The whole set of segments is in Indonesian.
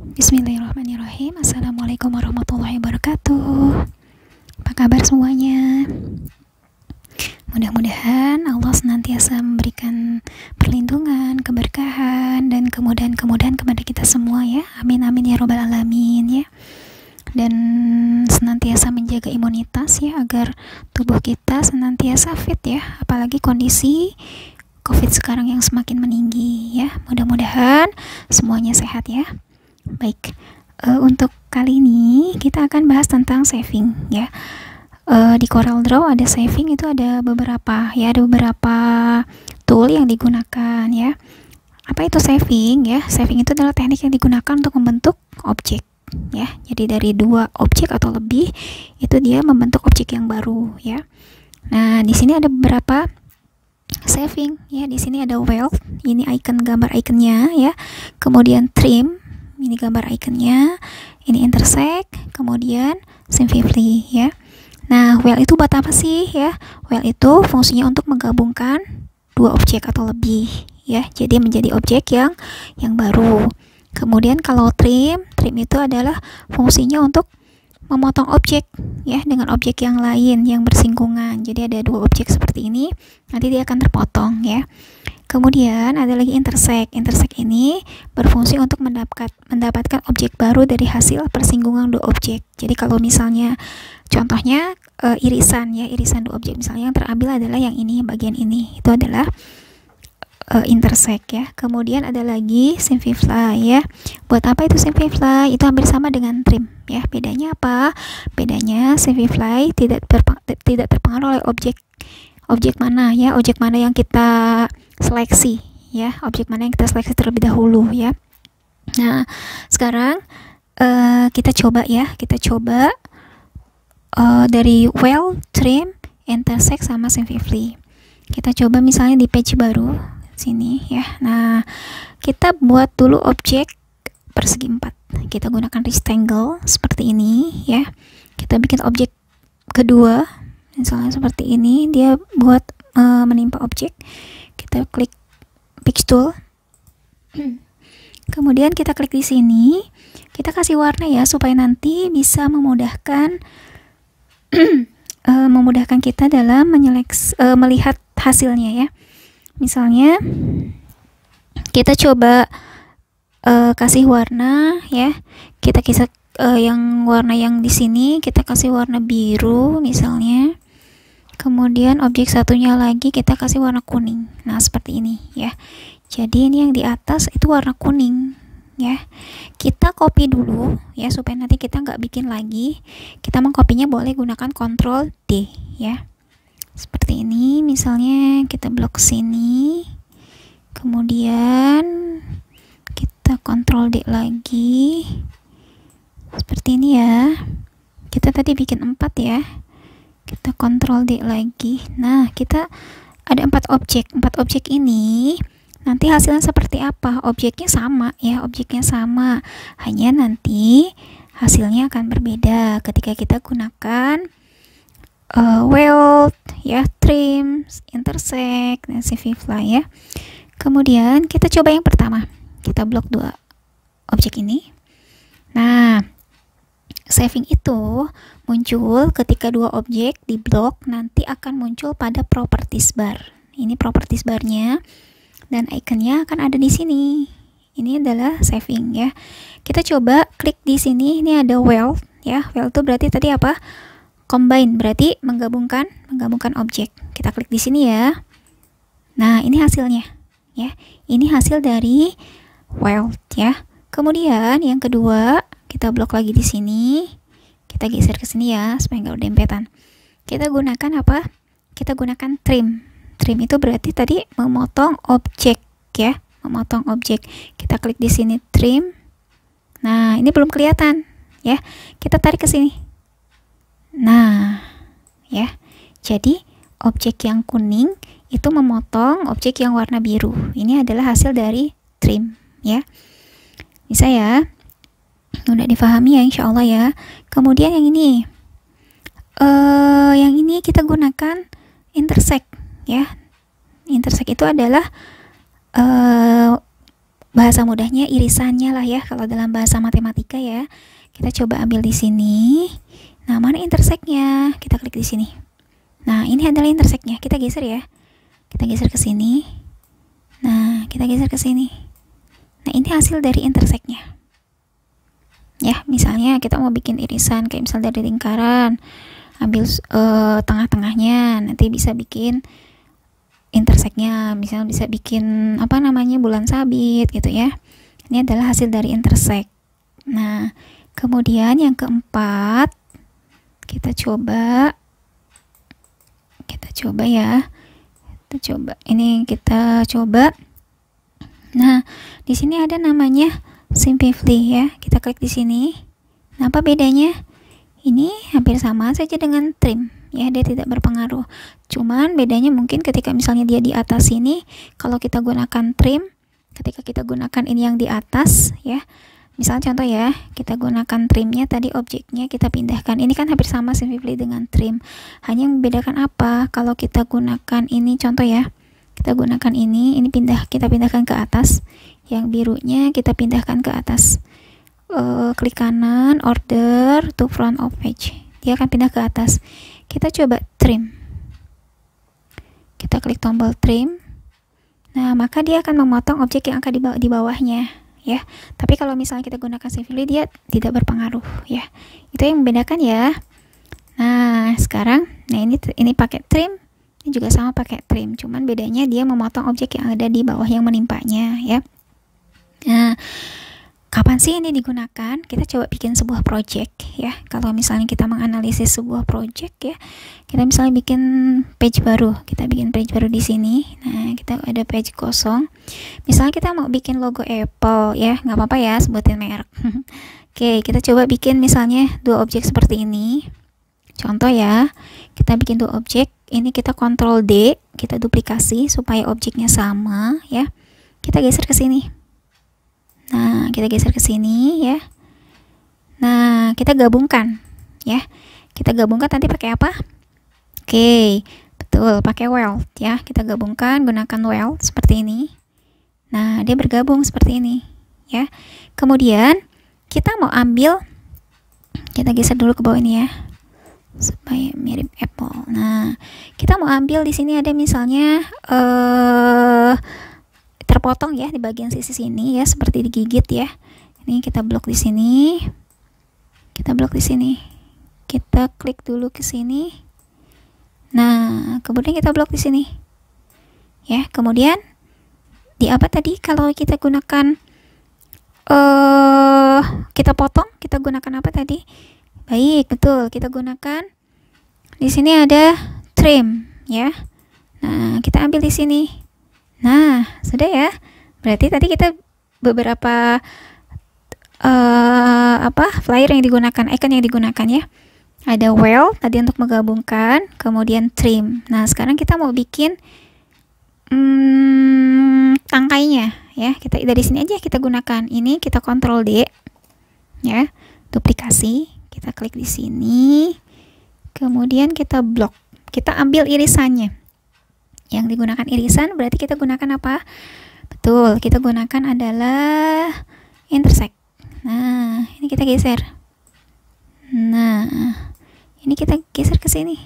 Bismillahirrahmanirrahim. Assalamualaikum warahmatullahi wabarakatuh. Apa kabar semuanya? Mudah-mudahan Allah senantiasa memberikan perlindungan, keberkahan, dan kemudahan-kemudahan kepada kita semua ya. Amin amin ya robbal alamin ya. Dan senantiasa menjaga imunitas ya, agar tubuh kita senantiasa fit ya. Apalagi kondisi COVID sekarang yang semakin meninggi ya. Mudah-mudahan semuanya sehat ya. Baik, untuk kali ini kita akan bahas tentang saving ya. Di CorelDRAW ada saving, itu ada beberapa tool yang digunakan ya. Apa itu saving ya? Saving itu adalah teknik yang digunakan untuk membentuk objek ya. Jadi dari dua objek atau lebih itu dia membentuk objek yang baru ya. Nah, di sini ada beberapa saving ya. Di sini ada weld, ini gambar ikonnya ya. Kemudian trim, ini gambar ikonnya, ini intersect, kemudian simplify ya. Nah, weld itu buat apa sih ya? Weld itu fungsinya untuk menggabungkan dua objek atau lebih ya, jadi menjadi objek yang baru. Kemudian kalau trim itu adalah fungsinya untuk memotong objek ya dengan objek yang lain yang bersinggungan. Jadi ada dua objek seperti ini, nanti dia akan terpotong ya. Kemudian ada lagi intersect. Intersect ini berfungsi untuk mendapatkan objek baru dari hasil persinggungan dua objek. Jadi kalau misalnya contohnya irisan ya, irisan dua objek, misalnya yang terambil adalah yang ini, bagian ini, itu adalah intersect ya. Kemudian ada lagi simplify ya. Buat apa itu simplify? Itu hampir sama dengan trim ya. Bedanya apa? Bedanya simplify tidak terpengaruh oleh objek mana ya, objek mana yang kita seleksi ya, objek mana yang kita seleksi terlebih dahulu ya. Nah, sekarang kita coba dari weld, trim, intersect sama simplify. Kita coba misalnya di page baru sini ya. Nah, kita buat dulu objek persegi 4. Kita gunakan rectangle seperti ini ya. Kita bikin objek kedua misalnya seperti ini, dia buat menimpa objek. Kita klik page tool, kemudian kita klik di sini, kita kasih warna ya supaya nanti bisa memudahkan kita dalam melihat hasilnya ya. Misalnya kita coba kasih warna ya, kita kisah yang warna yang di sini kita kasih warna biru misalnya. Kemudian objek satunya lagi kita kasih warna kuning. Nah, seperti ini ya. Jadi ini yang di atas itu warna kuning ya. Kita copy dulu ya supaya nanti kita nggak bikin lagi. Kita mengkopinya boleh gunakan Ctrl D ya. Seperti ini misalnya, kita blok sini. Kemudian kita Ctrl D lagi. Seperti ini ya. Kita tadi bikin 4 ya. Kita Ctrl D lagi. Nah, kita ada 4 objek. 4 objek ini nanti hasilnya seperti apa? Objeknya sama ya, objeknya sama. Hanya nanti hasilnya akan berbeda ketika kita gunakan weld ya, trim, intersect, dan simplify ya. Kemudian kita coba yang pertama. Kita blok 2 objek ini. Nah, saving itu muncul ketika dua objek di blok, nanti akan muncul pada properties bar. Ini properties barnya dan ikonnya akan ada di sini. Ini adalah saving ya. Kita coba klik di sini, ini ada weld ya. Weld itu berarti tadi apa? Combine, berarti menggabungkan objek. Kita klik di sini ya. Nah, ini hasilnya ya. Ini hasil dari weld ya. Kemudian yang kedua, kita blok lagi di sini. Kita geser ke sini ya supaya nggak dempetan. Kita gunakan apa? Kita gunakan trim. Trim itu berarti tadi memotong objek ya, memotong objek. Kita klik di sini trim. Nah, ini belum kelihatan ya. Kita tarik ke sini. Nah, ya. Jadi objek yang kuning itu memotong objek yang warna biru. Ini adalah hasil dari trim ya. Bisa ya? Udah difahami ya insya Allah ya. Kemudian yang ini kita gunakan intersect ya. Intersect itu adalah bahasa mudahnya irisannya lah ya, kalau dalam bahasa matematika ya. Kita coba ambil di sini. Nah, mana interseknya? Kita klik di sini. Nah, ini adalah interseknya. Kita geser ya. Kita geser ke sini. Nah, kita geser ke sini. Nah, ini hasil dari interseknya. Ya, misalnya kita mau bikin irisan kayak misal dari lingkaran, ambil tengah-tengahnya, nanti bisa bikin interseknya. Misalnya bisa bikin apa namanya, bulan sabit gitu ya. Ini adalah hasil dari intersek. Nah, kemudian yang keempat, kita coba ya. Ini kita coba. Nah, di sini ada namanya simplify ya. Kita klik di sini. Nah, apa bedanya? Ini hampir sama saja dengan trim ya, dia tidak berpengaruh. Cuman bedanya mungkin ketika misalnya dia di atas sini, kalau kita gunakan trim, ketika kita gunakan ini yang di atas ya. Misal contoh ya, kita gunakan trimnya tadi, objeknya kita pindahkan. Ini kan hampir sama simplify dengan trim. Hanya yang membedakan apa? Kalau kita gunakan ini, contoh ya, kita gunakan ini kita pindahkan ke atas. Yang birunya kita pindahkan ke atas. Klik kanan, order to front of page. Dia akan pindah ke atas. Kita coba trim. Kita klik tombol trim. Nah, maka dia akan memotong objek yang akan di bawahnya. Ya, tapi kalau misalnya kita gunakan simplify, dia tidak berpengaruh ya. Itu yang membedakan ya. Nah, sekarang ini pakai trim, ini juga sama pakai trim, cuman bedanya dia memotong objek yang ada di bawah yang menimpanya ya. Nah, kapan sih ini digunakan? Kita coba bikin sebuah project ya. Kalau misalnya kita menganalisis sebuah project ya, kita misalnya bikin page baru. Kita bikin page baru di sini. Nah, kita ada page kosong. Misalnya kita mau bikin logo Apple ya, nggak apa-apa ya sebutin merek. Oke, kita coba bikin misalnya dua objek seperti ini. Contoh ya, kita bikin dua objek. Ini kita Ctrl D, kita duplikasi supaya objeknya sama ya. Kita geser ke sini. Nah, kita geser ke sini ya. Nah, kita gabungkan ya. Kita gabungkan nanti pakai apa? Oke, betul, pakai weld ya. Kita gabungkan gunakan weld seperti ini. Nah, dia bergabung seperti ini ya. Kemudian kita mau ambil, kita geser dulu ke bawah ini ya, supaya mirip Apple. Nah, kita mau ambil di sini ada misalnya terpotong ya di bagian sisi sini ya, seperti digigit ya. Ini kita blok di sini. Kita blok di sini. Kita klik dulu ke sini. Nah, kemudian kita blok di sini. Ya, kemudian di apa tadi kalau kita gunakan kita potong, kita gunakan apa tadi? Baik, betul. Kita gunakan di sini ada trim ya. Nah, kita ambil di sini. Nah, sudah ya. Berarti tadi kita beberapa flyer yang digunakan, icon yang digunakan ya. Ada weld tadi untuk menggabungkan, kemudian trim. Nah, sekarang kita mau bikin tangkainya ya. Kita dari sini aja kita gunakan. Ini kita Ctrl D ya. Duplikasi, kita klik di sini. Kemudian kita blok. Kita ambil irisannya. Yang digunakan irisan berarti kita gunakan apa? Betul, kita gunakan adalah intersect. Nah, ini kita geser. Nah, ini kita geser ke sini.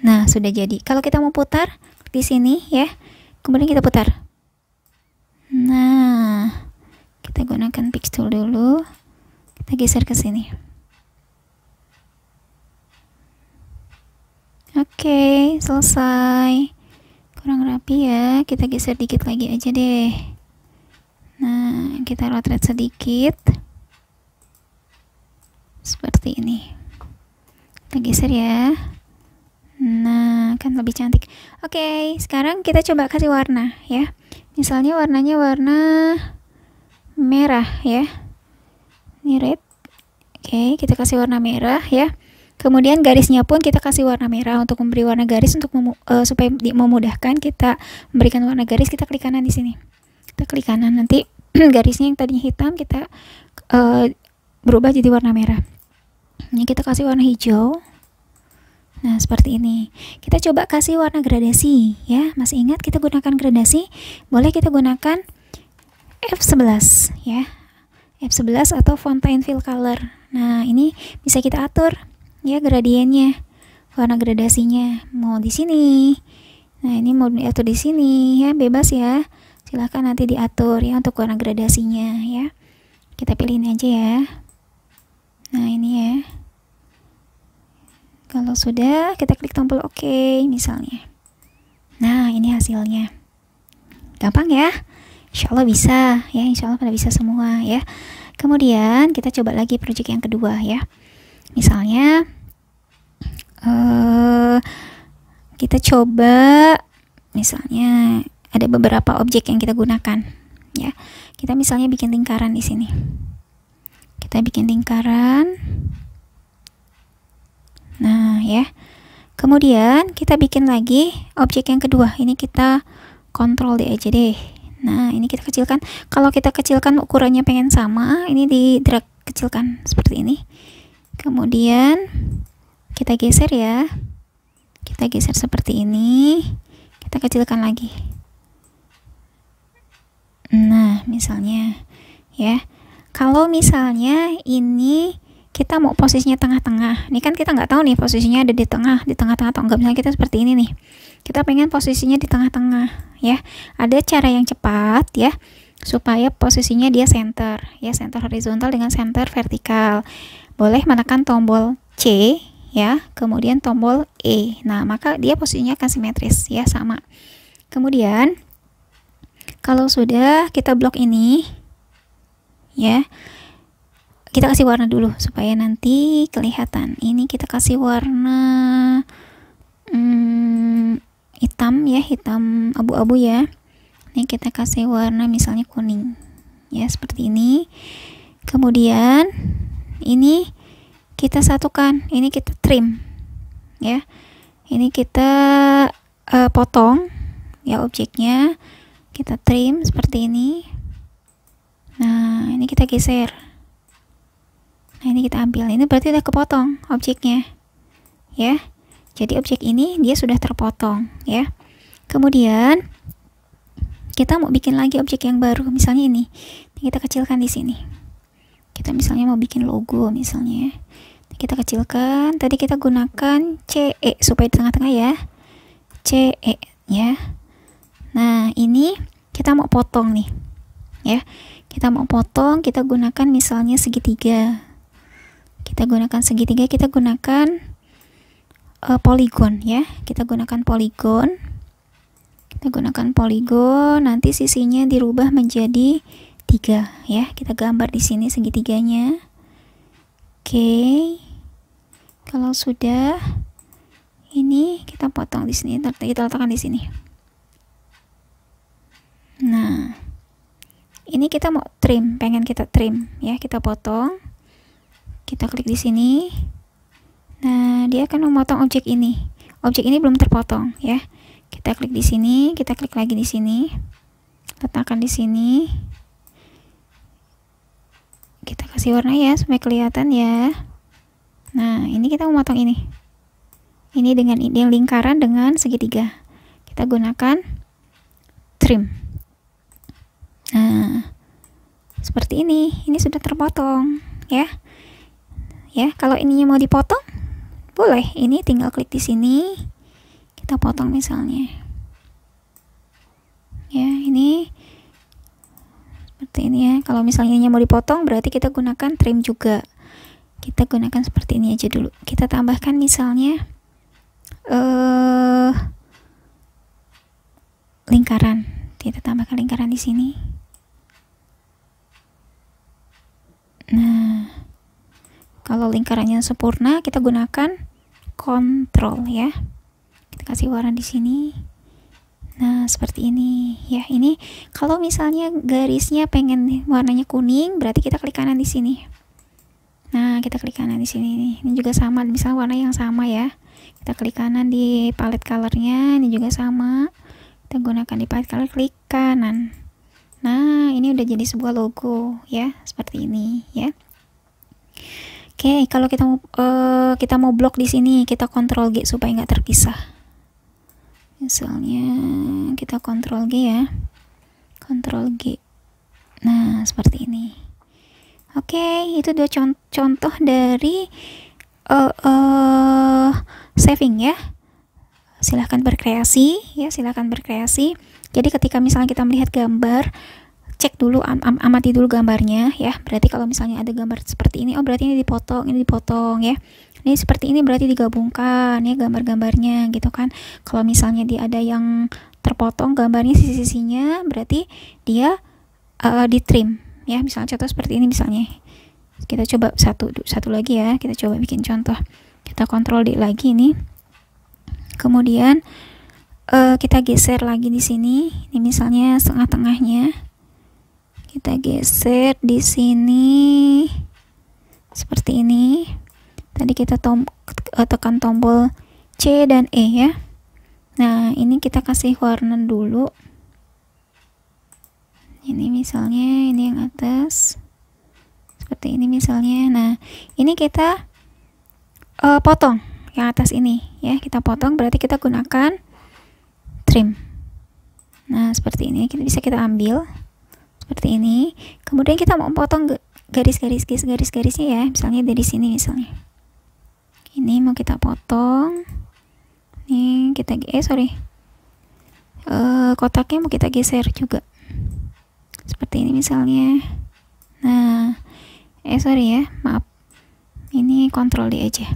Nah, sudah jadi. Kalau kita mau putar di sini ya, kemudian kita putar. Nah, kita gunakan pix tool dulu. Kita geser ke sini. Oke, selesai. Kurang rapi ya, kita geser dikit lagi aja deh. Nah, kita rotate sedikit. Seperti ini. Kita geser ya. Nah, kan lebih cantik. Oke, sekarang kita coba kasih warna ya. Misalnya warnanya warna merah ya. Ini red. Oke, kita kasih warna merah ya. Kemudian garisnya pun kita kasih warna merah untuk memberi warna garis, untuk supaya memudahkan kita memberikan warna garis. Kita klik kanan di sini. Kita klik kanan, nanti garisnya yang tadinya hitam kita berubah jadi warna merah. Ini kita kasih warna hijau. Nah, seperti ini. Kita coba kasih warna gradasi ya. Masih ingat kita gunakan gradasi? Boleh kita gunakan F11 ya, F11 atau Fontaine Fill Color. Nah, ini bisa kita atur ya gradiennya, warna gradasinya mau di sini. Nah, ini mau diatur di sini ya, bebas ya. Silahkan nanti diatur ya untuk warna gradasinya ya. Kita pilihin aja ya. Nah, ini ya. Kalau sudah, kita klik tombol OK misalnya. Nah, ini hasilnya. Gampang ya? Insya Allah bisa ya, insya Allah pada bisa semua ya. Kemudian kita coba lagi project yang kedua ya. Misalnya kita coba misalnya ada beberapa objek yang kita gunakan ya. Kita misalnya bikin lingkaran di sini. Kita bikin lingkaran. Nah, ya. Kemudian kita bikin lagi objek yang kedua. Ini kita kontrol D aja deh. Nah, ini kita kecilkan. Kalau kita kecilkan ukurannya pengen sama, ini di drag kecilkan seperti ini. Kemudian kita geser ya. Kita geser seperti ini. Kita kecilkan lagi. Nah, misalnya ya. Kalau misalnya ini kita mau posisinya tengah-tengah. Ini kan kita nggak tahu nih posisinya ada di tengah-tengah atau enggak. Misalnya kita seperti ini nih. Kita pengen posisinya di tengah-tengah ya. Ada cara yang cepat ya supaya posisinya dia center ya, center horizontal dengan center vertikal. Boleh menekan tombol C ya, kemudian tombol E. Nah, maka dia posisinya akan simetris ya, sama. Kemudian kalau sudah kita blok ini ya, kita kasih warna dulu supaya nanti kelihatan. Ini kita kasih warna hitam ya, hitam abu-abu ya. Ini kita kasih warna misalnya kuning ya, seperti ini. Kemudian ini kita satukan, ini kita trim ya. Ini kita potong ya objeknya, kita trim seperti ini. Nah, ini kita geser. Nah, ini kita ambil. Ini berarti udah kepotong objeknya ya. Jadi objek ini dia sudah terpotong ya. Kemudian kita mau bikin lagi objek yang baru, misalnya ini. Kita kecilkan di sini. Kita misalnya mau bikin logo misalnya. Kita kecilkan. Tadi kita gunakan CE supaya di tengah-tengah ya. CE ya. Nah, ini kita mau potong nih. Ya. Kita mau potong, kita gunakan misalnya segitiga. Kita gunakan segitiga, kita gunakan poligon ya. Kita gunakan poligon. Kita gunakan poligon, nanti sisinya dirubah menjadi 3 ya. Kita gambar di sini segitiganya. Oke. Kalau sudah, ini kita potong di sini, kita letakkan di sini. Nah, ini kita mau trim, pengen kita trim ya, kita potong. Kita klik di sini. Nah, dia akan memotong objek ini. Objek ini belum terpotong ya. Kita klik di sini, kita klik lagi di sini. Letakkan di sini. Kita kasih warna ya supaya kelihatan ya. Nah, ini kita memotong ini. Ini dengan yang lingkaran dengan segitiga. Kita gunakan trim. Nah, seperti ini. Ini sudah terpotong ya. Ya, kalau ininya mau dipotong, boleh. Ini tinggal klik di sini. Kita potong misalnya. Ya, ini seperti ini ya. Kalau misalnya ini mau dipotong, berarti kita gunakan trim juga. Kita gunakan seperti ini aja dulu. Kita tambahkan misalnya lingkaran. Kita tambahkan lingkaran di sini. Nah, kalau lingkarannya sempurna, kita gunakan kontrol ya. Kita kasih warna di sini. Nah, seperti ini ya. Ini kalau misalnya garisnya pengen warnanya kuning, berarti kita klik kanan di sini. Nah, kita klik kanan di sini. Ini juga sama, misalnya warna yang sama ya. Kita klik kanan di palette colornya, ini juga sama. Kita gunakan di palette color, klik kanan. Nah, ini udah jadi sebuah logo ya, seperti ini ya. Oke, kalau kita mau blok di sini, kita kontrol G supaya nggak terpisah. Misalnya kita kontrol G ya, kontrol G. Nah, seperti ini. Oke, itu dua contoh dari saving ya. Silahkan berkreasi ya, silahkan berkreasi. Jadi ketika misalnya kita melihat gambar, cek dulu, amati dulu gambarnya ya. Berarti kalau misalnya ada gambar seperti ini, oh berarti ini dipotong ya. Ini seperti ini berarti digabungkan ya gambar-gambarnya gitu kan. Kalau misalnya dia ada yang terpotong gambarnya sisi-sisinya, berarti dia di trim ya. Misalnya contoh seperti ini misalnya. Kita coba satu lagi ya. Kita coba bikin contoh. Kita kontrol lagi ini. Kemudian kita geser lagi di sini. Ini misalnya tengah-tengahnya. Kita geser di sini seperti ini. Tadi kita tekan tombol C dan E ya. Nah, ini kita kasih warna dulu. Ini misalnya ini yang atas. Seperti ini misalnya. Nah, ini kita potong yang atas ini ya. Kita potong berarti kita gunakan trim. Nah, seperti ini bisa kita ambil seperti ini. Kemudian kita mau potong garis-garisnya ya. Misalnya dari sini misalnya. Ini mau kita potong. Nih, kita kotaknya mau kita geser juga. Seperti ini misalnya. Nah, maaf. Ini kontrol D aja.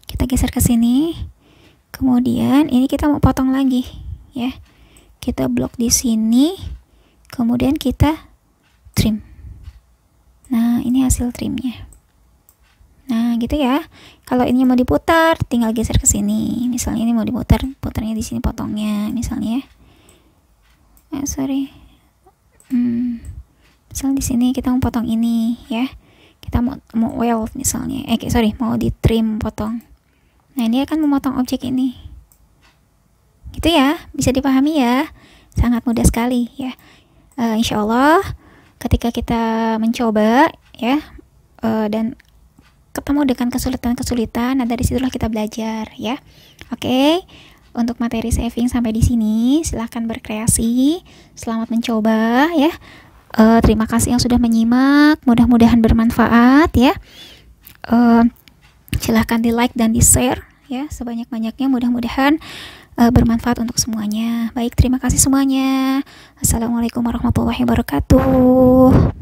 Kita geser ke sini. Kemudian ini kita mau potong lagi ya. Kita blok di sini. Kemudian kita trim. Nah, ini hasil trimnya. Nah, gitu ya. Kalau ini mau diputar, tinggal geser ke sini. Misalnya ini mau diputar, putarnya di sini potongnya misalnya. Misal di sini kita mau potong ini ya. Kita mau weld misalnya. Mau di trim potong. Nah, ini akan memotong objek ini. Gitu ya, bisa dipahami ya. Sangat mudah sekali ya. Insya Allah ketika kita mencoba ya dan ketemu dengan kesulitan-kesulitan, nah dari situlah kita belajar ya. Oke. Untuk materi saving sampai di sini, silahkan berkreasi. Selamat mencoba ya. Terima kasih yang sudah menyimak. Mudah-mudahan bermanfaat ya. Silahkan di like dan di share ya sebanyak-banyaknya. Mudah-mudahan bermanfaat untuk semuanya. Baik, terima kasih semuanya. Assalamualaikum warahmatullahi wabarakatuh.